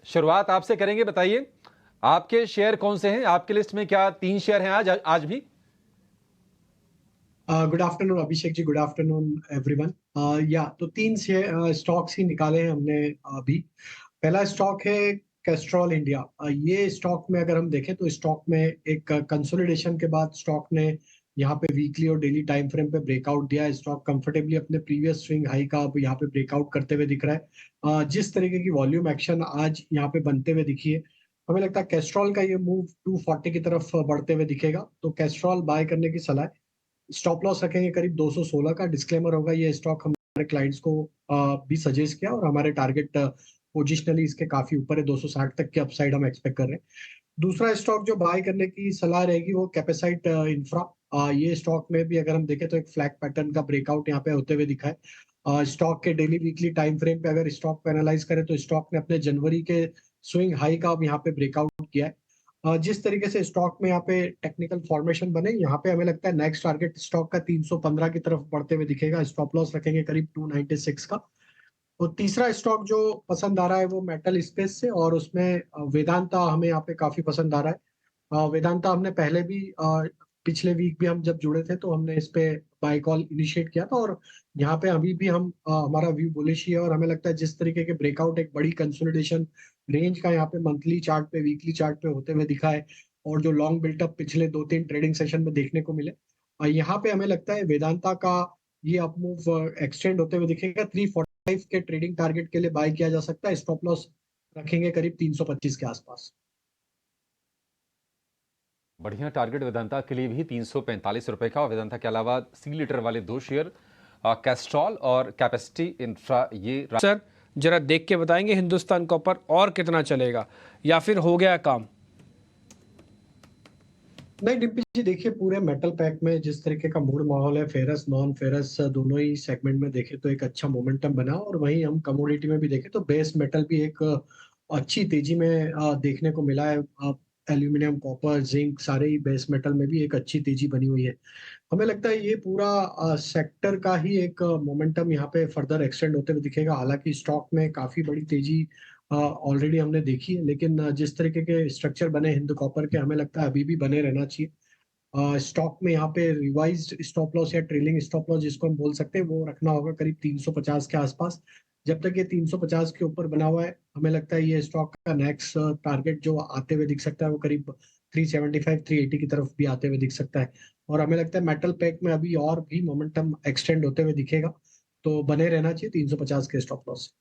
शुरुआत आपसे करेंगे। बताइए आपके शेयर कौन से हैं? आपके लिस्ट में क्या 3 शेयर हैं आज आज भी? Good afternoon Abhishek ji, good afternoon everyone. या तो तीन स्टॉक्स ही निकाले हैं हमने अभी। पहला स्टॉक है कैस्ट्रॉल इंडिया। ये स्टॉक में अगर हम देखें तो स्टॉक में एक कंसोलिडेशन के बाद स्टॉक ने यहाँ पे वीकली और डेली टाइम फ्रेम पे ब्रेकआउट दिया है। स्टॉक कंफर्टेबली अपने प्रीवियस स्विंग हाई का अब यहाँ पे ब्रेकआउट करते हुए दिख रहा है। जिस तरीके की वॉल्यूम एक्शन आज यहाँ पे बनते हुए दिखी है, हमें लगता है कैस्ट्रॉल का ये मूव 240 की तरफ बढ़ते हुए दिखेगा। तो कैस्ट्रॉल बाय करने की सलाह है। स्टॉप लॉस रखेंगे करीब 216 का। डिस्क्लेमर होगा, ये स्टॉक हमारे क्लाइंट्स को भी सजेस्ट किया और हमारे टारगेट पोजिशनली इसके काफी ऊपर है। 260 तक की अपसाइड हम एक्सपेक्ट कर रहे हैं। दूसरा स्टॉक जो बाय करने की सलाह रहेगी वो कैपेसाइट इंफ्रा। ये स्टॉक में भी अगर हम देखें तो एक फ्लैग पैटर्न का ब्रेकआउट यहाँ पे होते हुए दिखा है। स्टॉक के डेली वीकली टाइम फ्रेम पे अगर स्टॉक को एनालाइज करें तो स्टॉक ने अपने जनवरी के स्विंग हाई का अब यहाँ पे ब्रेकआउट किया है। जिस तरीके से स्टॉक में यहाँ पे टेक्निकल फॉर्मेशन बने, यहाँ पे हमें लगता है नेक्स्ट टारगेट स्टॉक का 315 की तरफ बढ़ते हुए दिखेगा। स्टॉप लॉस रखेंगे करीब 296 का। और तीसरा स्टॉक जो पसंद आ रहा है वो मेटल स्पेस से, और उसमें वेदांता हमें यहाँ पे काफी पसंद आ रहा है। वेदांता हमने पहले भी पिछले वीक भी हम जब जुड़े थे तो हमने इस पे बाय कॉल इनिशिएट किया था, और यहाँ पे अभी भी हम हमारा व्यू बुलिश ही है। और हमें लगता है जिस तरीके के ब्रेकआउट एक बड़ी कंसोलिडेशन रेंज का यहाँ पे मंथली चार्ट पे वीकली चार्ट पे होते हुए दिखा है, और जो लॉन्ग बिल्टअप पिछले 2-3 ट्रेडिंग सेशन में देखने को मिले, यहाँ पे हमें लगता है वेदांता का ये अप मूव एक्सटेंड होते हुए दिखेगा। 345 के ट्रेडिंग टारगेट के लिए बाय किया जा सकता है। स्टॉप लॉस रखेंगे करीब 325 के आसपास। बढ़िया टारगेट वेदांता के लिए भी 345 रुपए का। और वेदांता के अलावा सी लीटर वाले 2 शेयर कैस्ट्रॉल और कैपेसिटी इंफ्रा ये सर जरा देख के बताएंगे हिंदुस्तान का ऊपर और कितना चलेगा या फिर हो गया काम? नहीं डिम्पी जी, देखिए पूरे मेटल पैक में जिस तरीके का मूड माहौल है, फेरस नॉन फेरस दोनों ही सेगमेंट में देखें तो एक अच्छा मोमेंटम बना। और वहीं हम कमोडिटी में भी देखें तो बेस मेटल भी एक अच्छी तेजी में देखने को मिला है। एल्यूमिनियम, कॉपर, जिंक सारे ही बेस मेटल में भी एक अच्छी तेजी बनी हुई है। हमें लगता है ये पूरा सेक्टर का ही एक मोमेंटम यहाँ पे फर्दर एक्सटेंड होते हुए दिखेगा। हालांकि स्टॉक में काफी बड़ी तेजी ऑलरेडी हमने देखी है, लेकिन जिस तरीके के स्ट्रक्चर बने हिंद कॉपर के, हमें लगता है अभी भी बने रहना चाहिए। स्टॉक में यहाँ पे रिवाइज्ड स्टॉप लॉस या ट्रेलिंग स्टॉप लॉस जिसको हम बोल सकते हैं वो रखना होगा करीब 350 के आसपास। जब तक ये 350 के ऊपर बना हुआ है, हमें लगता है ये स्टॉक का नेक्स्ट टारगेट जो आते हुए दिख सकता है वो करीब 375 380 की तरफ भी आते हुए दिख सकता है। और हमें लगता है मेटल पैक में अभी और भी मोमेंटम एक्सटेंड होते हुए दिखेगा, तो बने रहना चाहिए 350 के स्टॉप लॉस।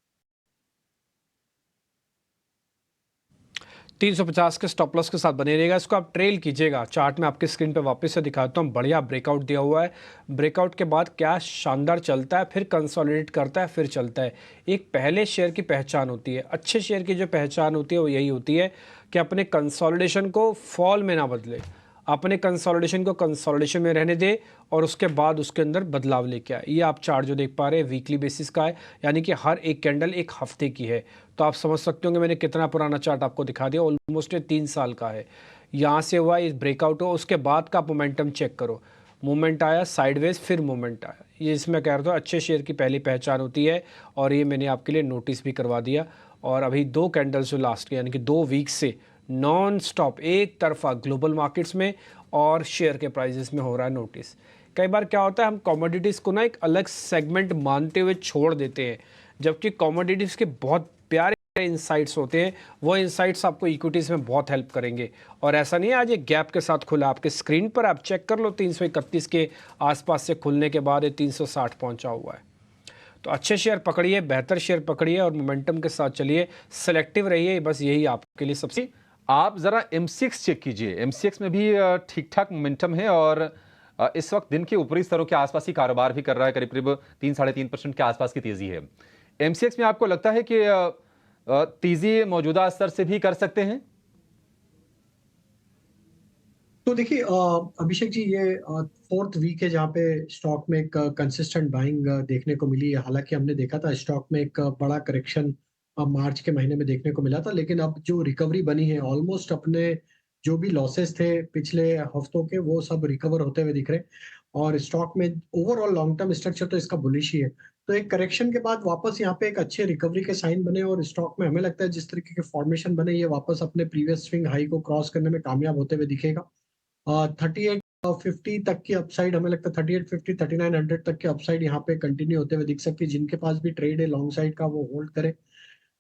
350 के स्टॉप लॉस के साथ बने रहेगा। इसको आप ट्रेल कीजिएगा। चार्ट में आपकी स्क्रीन पे वापस से दिखाता हूँ। बढ़िया ब्रेकआउट दिया हुआ है। ब्रेकआउट के बाद क्या शानदार चलता है, फिर कंसोलिडेट करता है, फिर चलता है। एक पहले शेयर की पहचान होती है, अच्छे शेयर की जो पहचान होती है वो यही होती है कि अपने कंसोलिडेशन को फॉल में ना बदले, अपने कंसोलिडेशन को कंसोलिडेशन में रहने दे और उसके बाद उसके अंदर बदलाव लेके आए। ये आप चार्ट जो देख पा रहे हैं वीकली बेसिस का है, यानी कि हर एक कैंडल एक हफ्ते की है। तो आप समझ सकते होंगे मैंने कितना पुराना चार्ट आपको दिखा दिया। ऑलमोस्ट 3 साल का है। यहाँ से हुआ इस ब्रेकआउट हो, उसके बाद का मोमेंटम चेक करो। मूवमेंट आया साइडवेज, फिर मूवमेंट आया। ये इसमें कह रहा था अच्छे शेयर की पहली पहचान होती है, और ये मैंने आपके लिए नोटिस भी करवा दिया। और अभी 2 कैंडल्स जो लास्ट के यानी कि 2 वीक से नॉन स्टॉप एक तरफा ग्लोबल मार्केट्स में और शेयर के प्राइजेस में हो रहा है नोटिस। कई बार क्या होता है, हम कमोडिटीज़ को ना एक अलग सेगमेंट मानते हुए छोड़ देते हैं, जबकि कमोडिटीज़ के बहुत प्यारे इंसाइट्स होते हैं। वो इंसाइट्स आपको इक्विटीज़ में बहुत हेल्प करेंगे। और ऐसा नहीं है आज एक गैप के साथ खुला, आपके स्क्रीन पर आप चेक कर लो 331 के आसपास से खुलने के बाद ये 360 पहुंचा हुआ है। तो अच्छे शेयर पकड़िए, बेहतर शेयर पकड़िए और मोमेंटम के साथ चलिए, सेलेक्टिव रहिए। बस यही आपके लिए सबसे। आप जरा एमसीएक्स चेक कीजिए। एमसीएक्स में भी ठीक ठाक मोमेंटम है और इस वक्त दिन के ऊपरी स्तरों के आसपास ही कारोबार भी कर रहा है। करीब करीब 3-3.5% के आसपास की तेजी है। एमसीएक्स में आपको लगता है कि तेजी मौजूदा स्तर से भी कर सकते हैं? तो देखिए अभिषेक जी, ये 4th वीक है जहाँ पे स्टॉक में एक कंसिस्टेंट बाइंग देखने को मिली है। हालांकि हमने देखा था स्टॉक में एक बड़ा करेक्शन मार्च के महीने में देखने को मिला था, लेकिन अब जो रिकवरी बनी है ऑलमोस्ट अपने जो भी लॉसेस थे पिछले हफ्तों के वो सब रिकवर होते हुए दिख रहे हैं। और स्टॉक में ओवरऑल लॉन्ग टर्म स्ट्रक्चर तो इसका बुलिश ही है। तो एक करेक्शन के बाद वापस यहाँ पे एक अच्छे रिकवरी के साइन बने और स्टॉक में हमें लगता है जिस तरीके के फॉर्मेशन बने ये वापस अपने प्रीवियस स्विंग हाई को क्रॉस करने में कामयाब होते हुए दिखेगा। 3850 तक की अपसाइड हमें लगता है 3850 3900 तक की अपसाइड यहाँ पे कंटिन्यू होते हुए दिख सकती है। जिनके पास भी ट्रेड है लॉन्ग साइड का वो होल्ड करे।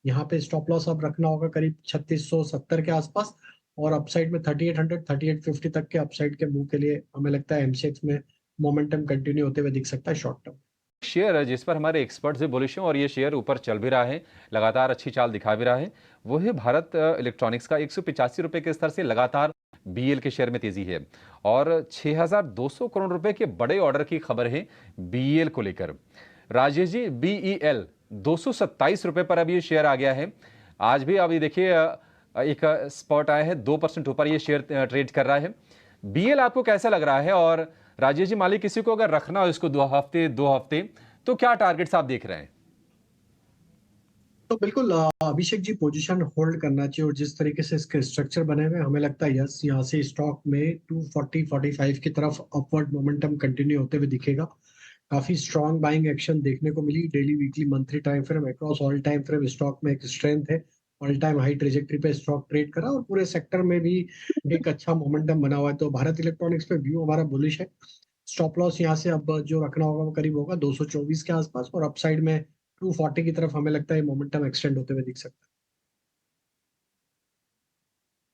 यहाँ पे स्टॉप लॉस अब रखना होगा करीब 3670 के आसपास और अपसाइड में 3800 3850 तक के अपसाइड के मूव के लिए हमें लगता है एमसीएक्स में मोमेंटम कंटिन्यू होते हुए दिख सकता है शॉर्ट टर्म। शेयर है जिस पर हमारे एक्सपर्ट्स भी बुलिश हैं और ये शेयर ऊपर चल भी रहा है, लगातार अच्छी चाल दिखा भी रहा है, वो है भारत इलेक्ट्रॉनिक्स का। 185 रुपए के स्तर से लगातार बीएल के शेयर में तेजी है और 6200 करोड़ रुपए के बड़े ऑर्डर की खबर है बीएल को लेकर। राजेश जी, बीईएल 227 रुपए पर अब ये शेयर आ गया है। आज भी अभी देखिए एक स्पॉट आया है, 2% ऊपर ये शेयर ट्रेड कर रहा है। बीएल आपको कैसा लग रहा है? और राजेश जी, मालिक किसी को अगर रखना हो इसको 2 हफ्ते तो क्या टारगेट्स आप देख रहे हैं? तो बिल्कुल अभिषेक जी पोजीशन होल्ड करना चाहिए और जिस तरीके से इसके स्ट्रक्चर बने हुए हैं, हमें लगता है यस यहाँ से स्टॉक में 240-45 की तरफ अपवर्ड मोमेंटम कंटिन्यू होते हुए दिखेगा। काफी स्ट्रॉन्ग बाइंग एक्शन देखने को मिली daily weekly monthly time frame across all time frame stock में एक स्ट्रेंथ है। ऑल टाइम हाई ट्रेजेक्टरी पे स्टॉक ट्रेड करा और पूरे सेक्टर में भी एक अच्छा मोमेंटम बना हुआ है। तो भारत इलेक्ट्रॉनिक्स पे व्यू हमारा बुलिश है। स्टॉप लॉस यहाँ से अब जो रखना होगा वो करीब होगा 224 के आसपास और अपसाइड में 240 की तरफ हमें लगता है मोमेंटम एक्सटेंड होते हुए दिख सकता है।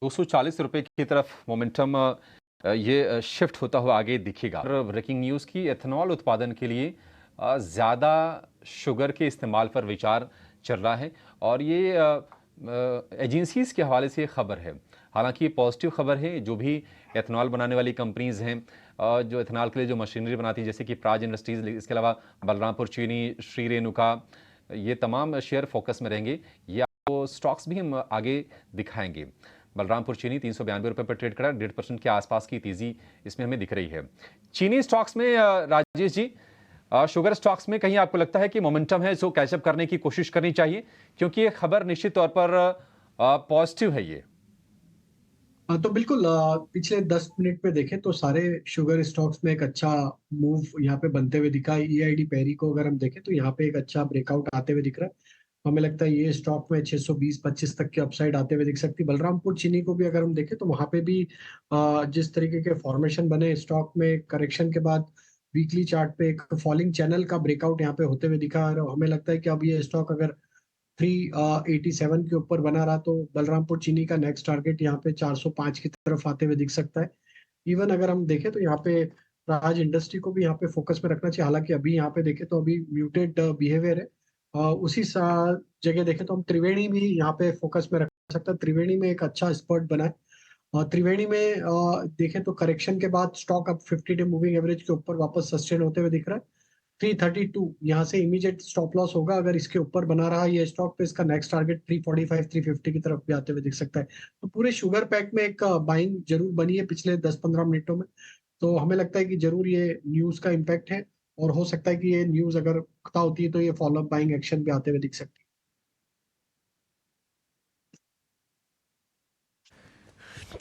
240 रुपए की तरफ मोमेंटम ये शिफ्ट होता हुआ आगे दिखेगा। और ब्रेकिंग न्यूज़ की, एथेनॉल उत्पादन के लिए ज़्यादा शुगर के इस्तेमाल पर विचार चल रहा है और ये एजेंसीज़ के हवाले से ये खबर है। हालांकि ये पॉजिटिव खबर है। जो भी एथेनॉल बनाने वाली कंपनीज़ हैं, जो एथेनॉल के लिए जो मशीनरी बनाती है जैसे कि प्राज इंडस्ट्रीज़, इसके अलावा बलरामपुर चीनी, श्री रेणुका, ये तमाम शेयर फोकस में रहेंगे। ये आपको स्टॉक्स भी हम आगे दिखाएंगे। बलरामपुर चीनी 392 रुपये पर ट्रेड करा, 1.5% के आसपास की तेजी इसमें हमें दिख रही है। चीनी स्टॉक्स में राजेश जी, शुगर स्टॉक्स में कहीं आपको लगता है कि मोमेंटम है, इसको कैचअप करने की कोशिश करनी चाहिए? क्योंकि ये खबर निश्चित तौर पर पॉजिटिव है ये। तो बिल्कुल पिछले 10 मिनट में देखें तो सारे शुगर स्टॉक्स में एक अच्छा मूव यहाँ पे बनते हुए दिखा है। ईआईडी पैरी को अगर हम देखें तो यहाँ पे एक अच्छा ब्रेकआउट आते हुए दिख रहा है। हमें लगता है ये स्टॉक में 620-25 तक की अपसाइड आते हुए दिख सकती है। बलरामपुर चीनी को भी अगर हम देखें तो वहां पे भी जिस तरीके के फॉर्मेशन बने स्टॉक में करेक्शन के बाद वीकली चार्ट पे एक फॉलिंग चैनल का ब्रेकआउट यहाँ पे होते हुए दिखा और हमें लगता है कि अब ये स्टॉक अगर 387 के ऊपर बना रहा तो बलरामपुर चीनी का नेक्स्ट टारगेट यहाँ पे 405 की तरफ आते हुए दिख सकता है। इवन अगर हम देखें तो यहाँ पे राज इंडस्ट्री को भी यहाँ पे फोकस में रखना चाहिए। हालांकि अभी यहाँ पे देखें तो अभी म्यूटेड बिहेवियर है। उसी जगह देखें तो हम त्रिवेणी भी यहाँ पे फोकस में रख सकते हैं। त्रिवेणी में एक अच्छा स्पॉट बना है और त्रिवेणी में देखें तो करेक्शन के बाद स्टॉक अब 50 डे मूविंग एवरेज के ऊपर वापस सस्टेन होते हुए दिख रहा है। 332 यहाँ से इमीडिएट स्टॉप लॉस होगा। अगर इसके ऊपर बना रहा ये स्टॉक पे इसका नेक्स्ट टारगेट 345 350 की तरफ भी आते हुए दिख सकता है। तो पूरे शुगर पैक में एक बाइंग जरूर बनी है पिछले 10-15 मिनटों में। तो हमें लगता है कि जरूर ये न्यूज का इम्पैक्ट है और हो सकता है कि ये न्यूज अगर पता होती है तो ये फॉलोअप बाइंग एक्शन भी आते हुए दिख सकती है।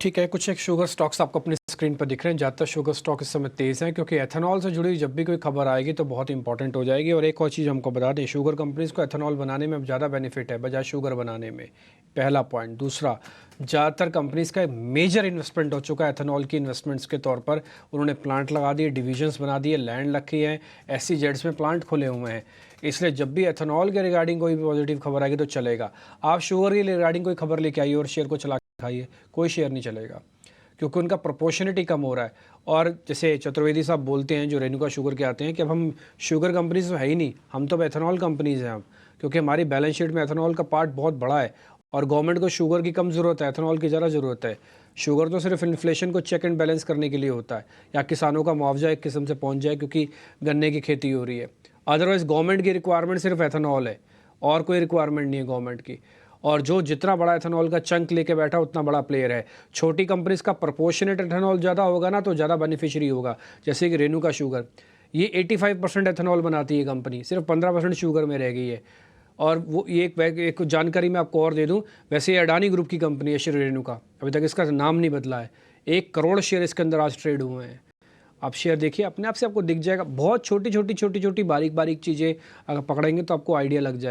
ठीक है, कुछ एक शुगर स्टॉक्स आपको अपनी स्क्रीन पर दिख रहे हैं। ज़्यादातर शुगर स्टॉक इस समय तेज़ हैं क्योंकि एथेनॉल से जुड़ी जब भी कोई खबर आएगी तो बहुत इंपॉर्टेंट हो जाएगी। और एक और चीज़ हमको बता दें, शुगर कंपनीज़ को एथेनॉल बनाने में अब ज़्यादा बेनिफिट है बजाय शुगर बनाने में, पहला पॉइंट। दूसरा, ज़्यादातर कंपनीज़ का मेजर इन्वेस्टमेंट हो चुका है एथेनॉल की इन्वेस्टमेंट्स के तौर पर। उन्होंने प्लांट लगा दिए, डिविजन्स बना दिए, लैंड रखी है, SEZs में प्लांट खुले हुए हैं। इसलिए जब भी एथेनॉल के रिगार्डिंग कोई भी पॉजिटिव खबर आएगी तो चलेगा। आप शुगर के रिगार्डिंग कोई खबर लेके आइए और शेयर को चला के खाइए, कोई शेयर नहीं चलेगा क्योंकि उनका प्रोपोर्शनिटी कम हो रहा है। और जैसे चतुर्वेदी साहब बोलते हैं जो रेणुका शुगर के आते हैं कि अब हम शुगर कंपनीज तो है ही नहीं, हम तो अब एथेनॉल कंपनीज हैं अब, क्योंकि हमारी बैलेंस शीट में एथेनॉल का पार्ट बहुत बड़ा है और गवर्नमेंट को शुगर की कम ज़रूरत है, एथेनॉल की ज़्यादा ज़रूरत है। शुगर तो सिर्फ इन्फ्लेशन को चेक एंड बैलेंस करने के लिए होता है या किसानों का मुआवजा एक किस्म से पहुँच जाए क्योंकि गन्ने की खेती हो रही है। अदरवाइज़ गवर्नमेंट की रिक्वायरमेंट सिर्फ एथेनॉल है और कोई रिक्वायरमेंट नहीं है गवर्नमेंट की। और जो जितना बड़ा एथेनॉल का चंक लेके बैठा उतना बड़ा प्लेयर है। छोटी कंपनीज का प्रोपोर्शनेट एथेनॉल ज़्यादा होगा ना तो ज़्यादा बेनिफिशियरी होगा। जैसे कि रेणुका शुगर, ये 85% एथेनॉल बनाती है कंपनी, सिर्फ 15% शुगर में रह गई है। और वो ये एक जानकारी मैं आपको और दे दूं, वैसे ये अडानी ग्रुप की कंपनी है श्री रेणुका, अभी तक इसका नाम नहीं बदला है। 1 करोड़ शेयर इसके अंदर आज ट्रेड हुए हैं। आप शेयर देखिए, अपने आप से आपको दिख जाएगा। बहुत छोटी छोटी बारीक बारीक चीज़ें अगर पकड़ेंगे तो आपको आइडिया लग जाएगा।